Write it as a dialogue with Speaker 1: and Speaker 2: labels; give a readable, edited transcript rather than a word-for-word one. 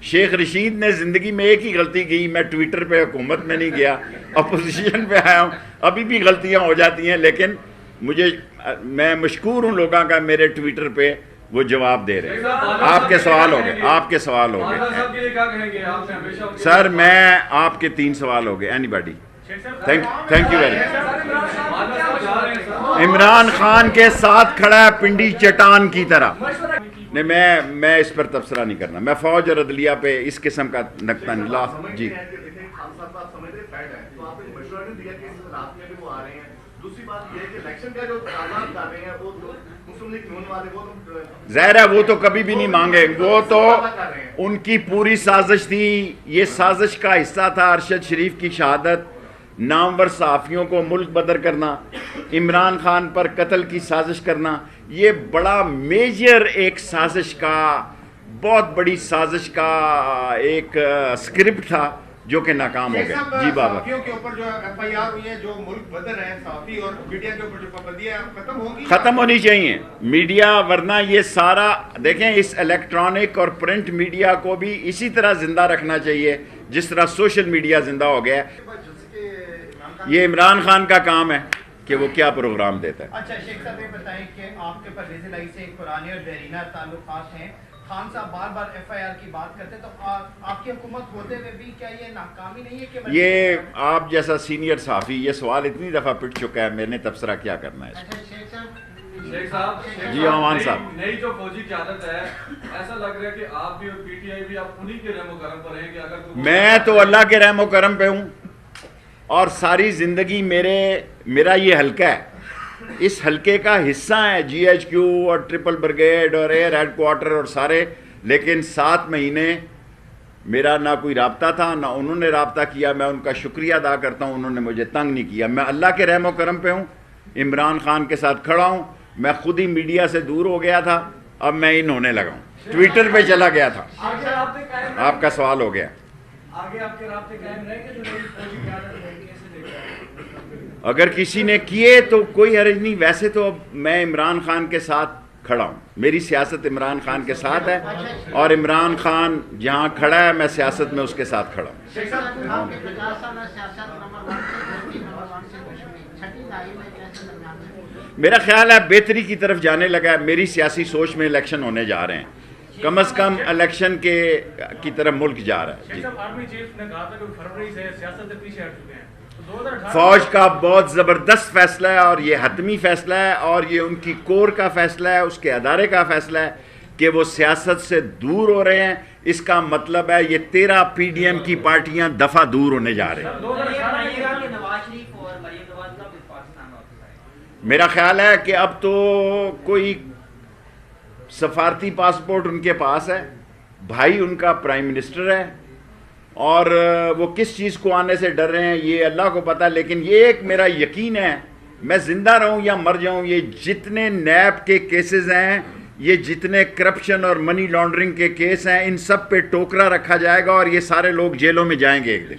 Speaker 1: شیخ رشید نے زندگی میں ایک ہی غلطی کی، میں ٹویٹر پہ حکومت میں نہیں گیا، اپوزیشن پہ آیا ہوں، ابھی بھی غلطیاں ہو جاتی ہیں، لیکن میں مشکور ہوں لوگوں کا میرے ٹویٹر پہ وہ جواب دے رہے ہیں۔ آپ کے سوال ہو گئے، آپ کے سوال ہو گئے سر، میں آپ کے 3 سوال ہو گئے۔ Any body? Thank you very much. Imran Khan کے ساتھ کھڑا ہے پنڈی چٹان کی طرح۔ نہیں، میں اس پر تبصرہ نہیں کرنا، میں فوج اور عدلیہ پہ اس قسم کا نقطہ نہیں لا۔ جی ظاہر ہے وہ تو کبھی بھی نہیں مانگے، وہ تو ان کی پوری سازش تھی۔ یہ سازش کا حصہ تھا ارشد شریف کی شہادت، نامور صحافیوں کو ملک بدر کرنا، عمران خان پر قتل کی سازش کرنا۔ یہ بڑا میجر ایک سازش کا، بہت بڑی سازش کا ایک سکرپٹ تھا جو کہ ناکام ہو گیا۔ جی بابا،
Speaker 2: صحافیوں کے اوپر جو ایف آئی آر ہوئی ہے، جو ملک بدر ہے، صحافی اور میڈیا کے اوپر جو پابندیاں ختم ہوں گی،
Speaker 1: ختم ہونی چاہیے میڈیا، ورنہ یہ سارا دیکھیں اس الیکٹرانک اور پرنٹ میڈیا کو بھی اسی طرح زندہ رکھنا چاہیے جس طرح سوشل میڈیا زندہ ہو گیا ہے۔ یہ عمران خان کا کام ہے کہ وہ کیا پروگرام دیتا ہے۔
Speaker 3: اچھا شیخ صاحب یہ بتائیں کہ آپ کے پرویز الہی سے ایک پرانے اور دیرینہ تعلقات ہیں، خان صاحب بار بار ایف آئی آر کی بات کرتے ہیں، تو آپ کی حکومت ہوتے ہوئے بھی کیا یہ ناکامی نہیں ہے کہ
Speaker 1: یہ آپ جیسا سینئر صحافی یہ سوال اتنی دفعہ پٹ چکا ہے، میں نے تبصرہ کیا کرنا ہے اس
Speaker 3: اچھا شیخ
Speaker 4: شیخ صاحب
Speaker 1: جی عوان صاحب،
Speaker 4: نئی جو فوجی قیادت ہے، ایسا لگ رہا ہے کہ آپ بھی اور پی ٹی آئی بھی آپ انہی کے رحم و کرم پر ہیں کہ اگر
Speaker 1: میں تو اللہ کے رحم و کرم پہ ہوں، اور ساری زندگی میرا یہ حلقہ ہے، اس حلقے کا حصہ ہے جی ایچ کیو اور ٹرپل بریگیڈ اور ایئر ہیڈ کوارٹر اور سارے، لیکن 7 مہینے میرا نہ کوئی رابطہ تھا نہ انہوں نے رابطہ کیا۔ میں ان کا شکریہ ادا کرتا ہوں، انہوں نے مجھے تنگ نہیں کیا۔ میں اللہ کے رحم و کرم پہ ہوں، عمران خان کے ساتھ کھڑا ہوں۔ میں خود ہی میڈیا سے دور ہو گیا تھا، اب میں ان ہونے لگا ہوں، ٹویٹر پہ چلا گیا تھا۔ آپ کا سوال ہو گیا۔
Speaker 4: آگے آپ کے رابطے قائم رہیں گے جو نئی فوجی قیادت رہے گی، ایسے دیکھا ہے؟
Speaker 1: اگر کسی نے کیے تو کوئی حرج نہیں، ویسے تو اب میں عمران خان کے ساتھ کھڑا ہوں، میری سیاست عمران خان کے ساتھ ہے، اور عمران خان جہاں کھڑا ہے میں سیاست میں اس کے ساتھ کھڑا ہوں۔ میرا خیال ہے بہتری کی طرف جانے لگا ہے، میری سیاسی سوچ میں الیکشن ہونے جا رہے ہیں، کم از کم الیکشن کی طرف ملک جا رہا ہے۔
Speaker 4: آرمی چیف نے کہا تھا کہ فروری سے سیاست سے پیچھے ہٹ چکے ہیں،
Speaker 1: فوج کا بہت زبردست فیصلہ ہے، اور یہ حتمی فیصلہ ہے، اور یہ ان کی کور کا فیصلہ ہے، اس کے ادارے کا فیصلہ ہے کہ وہ سیاست سے دور ہو رہے ہیں۔ اس کا مطلب ہے یہ 13 پی ڈی ایم کی پارٹیاں دفعہ دور ہونے جا رہے ہیں۔ میرا خیال ہے کہ اب تو کوئی سفارتی پاسپورٹ ان کے پاس ہے، بھائی ان کا پرائم منسٹر ہے، اور وہ کس چیز کو آنے سے ڈر رہے ہیں یہ اللہ کو پتہ، لیکن یہ ایک میرا یقین ہے، میں زندہ رہوں یا مر جاؤں، یہ جتنے نیب کے کیسز ہیں، یہ جتنے کرپشن اور منی لانڈرنگ کے کیس ہیں، ان سب پہ ٹوکرا رکھا جائے گا، اور یہ سارے لوگ جیلوں میں جائیں گے ایک دن۔